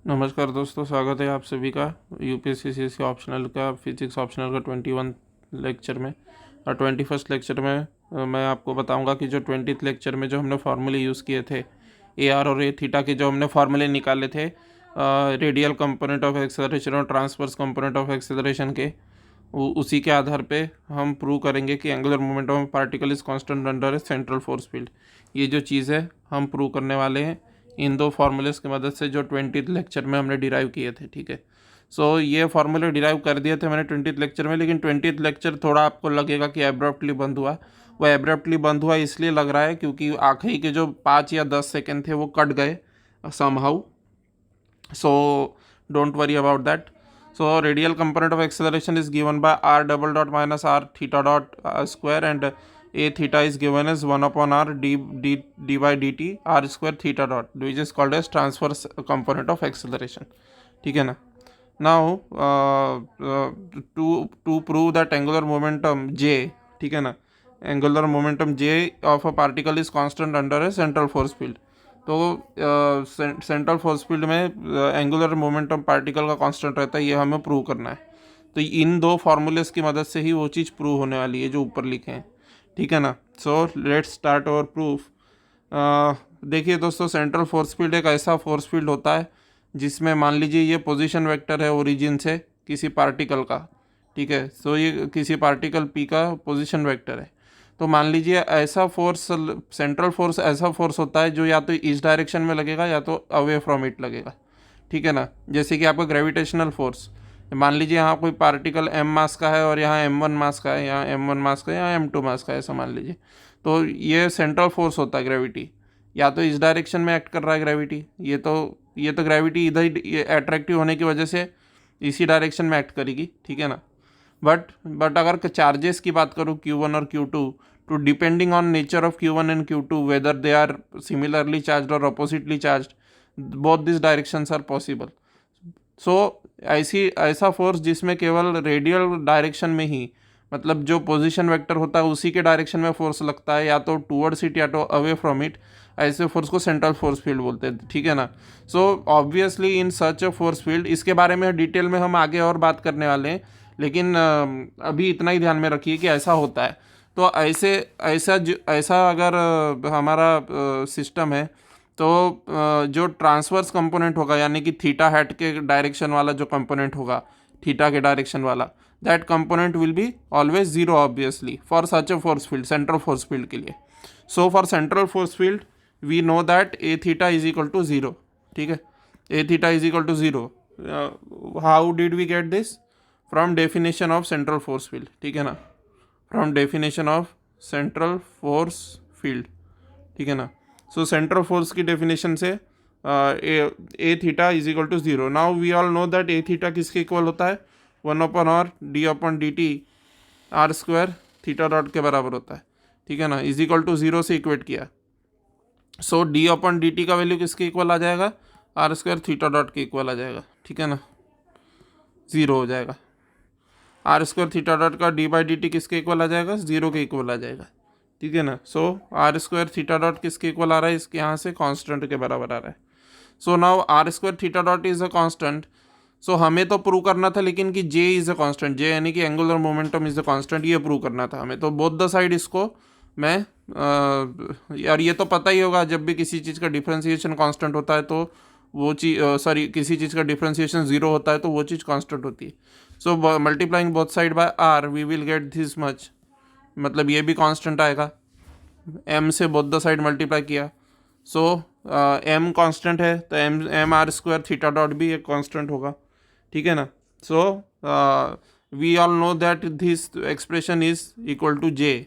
नमस्कार दोस्तों, स्वागत है आप सभी का यूपीएससी सीएससी ऑप्शनल का फिजिक्स ऑप्शनल का 21 लेक्चर में। और 21st लेक्चर में मैं आपको बताऊंगा कि जो 20th लेक्चर में जो हमने फार्मूले यूज़ किए थे ए आर और ए थीटा के, जो हमने फार्मूले निकाले थे रेडियल कंपोनेंट ऑफ एक्सेलरेशन और ट्रांसवर्स कंपोनेंट ऑफ एक्सेलरेशन के, उसी के आधार पे हम प्रूव करेंगे कि angular momentum of particle is constant under A central force field. ये जो चीज़ है हम प्रूव करने वाले हैं इन दो फार्मूलेस की मदद से जो 20th लेक्चर में हमने डिराइव किए थे। ठीक है, सो ये फार्मूले डिराइव कर दिए थे मैंने 20th लेक्चर में, लेकिन 20th लेक्चर थोड़ा आपको लगेगा कि एब्रप्टली बंद हुआ। वो एब्रप्टली बंद हुआ इसलिए लग रहा है क्योंकि आखिरी के जो 5 या 10 सेकेंड थे वो कट गए somehow. So don't worry about that. So radial component of acceleration is given by r double dot minus r theta dot square, and a theta is given as 1 upon r d by dt r square theta dot, which is called as transverse component of acceleration. ठीक है ना। Now to prove that angular momentum j, ठीक है ना, angular momentum j of a particle is constant under a central force field। तो central force field में angular momentum particle का constant रहता है, ये हमें प्रूव करना है। तो इन दो फार्मूलेस की मदद से ही वो चीज़ प्रूव होने वाली है जो ऊपर लिखे हैं। ठीक है ना। So let's start our proof. देखिए दोस्तों, सेंट्रल फोर्स फील्ड एक ऐसा फोर्स फील्ड होता है जिसमें मान लीजिए ये पोजीशन वेक्टर है ओरिजिन से किसी पार्टिकल का। ठीक है, सो ये किसी पार्टिकल पी का पोजीशन वेक्टर है। तो मान लीजिए ऐसा फोर्स, सेंट्रल फोर्स ऐसा फोर्स होता है जो या तो इस डायरेक्शन में लगेगा या तो अवे फ्रॉम इट लगेगा। ठीक है ना। जैसे कि आपका ग्रेविटेशनल फोर्स, मान लीजिए यहाँ कोई पार्टिकल m मास का है और यहाँ m1 मास का है, यहाँ m1 मास का है, यहाँ m2 मास का है, ऐसा मान लीजिए। तो ये सेंट्रल फोर्स होता है ग्रेविटी, या तो इस डायरेक्शन में एक्ट कर रहा है ग्रेविटी, ये तो ग्रेविटी इधर ही अट्रैक्टिव होने की वजह से इसी डायरेक्शन में एक्ट करेगी। ठीक है ना। बट अगर चार्जेस की बात करूँ Q1 और Q2, to depending on nature of Q1 and Q2, whether they are similarly charged or oppositely charged, both these directions are possible. So ऐसा फोर्स जिसमें केवल रेडियल डायरेक्शन में ही, मतलब जो पोजीशन वेक्टर होता है उसी के डायरेक्शन में फोर्स लगता है, या तो टूवर्ड्स इट या तो अवे फ्रॉम इट, ऐसे फोर्स को सेंट्रल फोर्स फील्ड बोलते हैं। ठीक है ना। So obviously in such a force field, इसके बारे में डिटेल में हम आगे और बात करने वाले हैं, लेकिन अभी इतना ही ध्यान में रखिए कि ऐसा होता है। तो ऐसा अगर हमारा सिस्टम है, तो जो ट्रांसवर्स कंपोनेंट होगा, यानी कि थीटा हैट के डायरेक्शन वाला जो कंपोनेंट होगा, थीटा के डायरेक्शन वाला, that component will be always zero obviously for such a force field, central force field के लिए। So for central force field we know that A theta is equal to zero. ठीक है, A theta is equal to zero. How did we get this? From definition of central force field. ठीक है ना, from definition of central force field. ठीक है ना। So central force की definition से A theta is equal to zero. Now we all know that A theta किसके equal होता है? 1 upon r d upon d t r square theta dot के बराबर होता है। ठीक है ना, इज इक्वल टू जीरो से इक्वेट किया। So d upon d t का वैल्यू किसके इक्वल आ जाएगा? आर स्क्वायर थीटा डॉट के इक्वल आ जाएगा। ठीक है ना, जीरो हो जाएगा। आर स्क्वायर थीटा डॉट का डी बाई डी टी किसके इक्वल आ जाएगा? जीरो के इक्वल आ जाएगा। ठीक है ना। सो आर स्क्वायर थीटा डॉट किसके इक्वल आ रहा है? इसके यहाँ से कांस्टेंट के बराबर आ रहा है। So now r square theta dot is a constant. So हमें तो प्रूव करना था लेकिन कि जे इज अ कांस्टेंट, जे यानी कि angular momentum is a constant, ये प्रूव करना था हमें। तो बोथ द साइड इसको मैं यार ये तो पता ही होगा, जब भी किसी चीज़ का डिफ्रेंसिएशन कांस्टेंट होता है तो वो चीज़ किसी चीज़ का डिफ्रेंसिएशन जीरो होता है तो वो चीज़ कांस्टेंट होती है। So multiplying both side by r we will get this much, मतलब ये भी कांस्टेंट आएगा। m से बोथ द साइड मल्टीप्लाई किया, सो m कांस्टेंट है तो m r square theta dot भी एक कांस्टेंट होगा। ठीक है ना। So we all know that this expression is equal to J.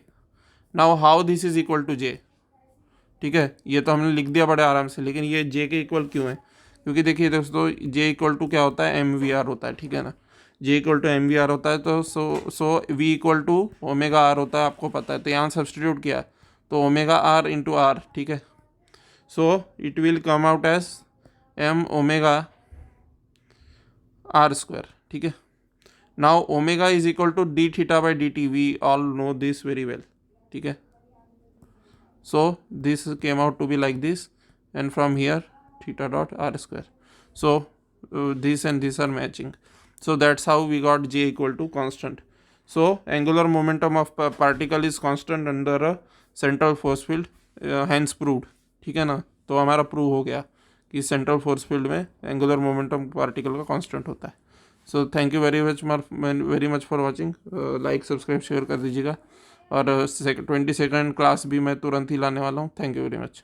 Now how this is equal to J? ठीक है, ये तो हमने लिख दिया बड़े आराम से, लेकिन ये जे के इक्वल क्यों है? क्योंकि देखिए दोस्तों, जे इक्वल टू क्या होता है? एम वी आर होता है। ठीक है ना, J equal to m v r होता है। तो so v equal to omega r होता है, आपको पता है। तो यहाँ सब्सटीट्यूट किया तो ओमेगा आर इंटू आर। ठीक है, so it will come out as M omega R square. ठीक है, now omega is equal to D theta by D T, we all know this very well. ठीक है, so this came out to be like this, and from here theta dot r square. So this and this are matching. So that's how we got J equal to constant. So angular momentum of particle is constant under a central force field, hence proved. ठीक है ना, तो हमारा prove हो गया कि central force field में angular momentum particle का कांस्टेंट होता है. So thank you very much for watching. Like subscribe share कर दीजिएगा. और 20 सेकेंड क्लास भी मैं तुरंत ही लाने वाला हूँ. Thank you very much.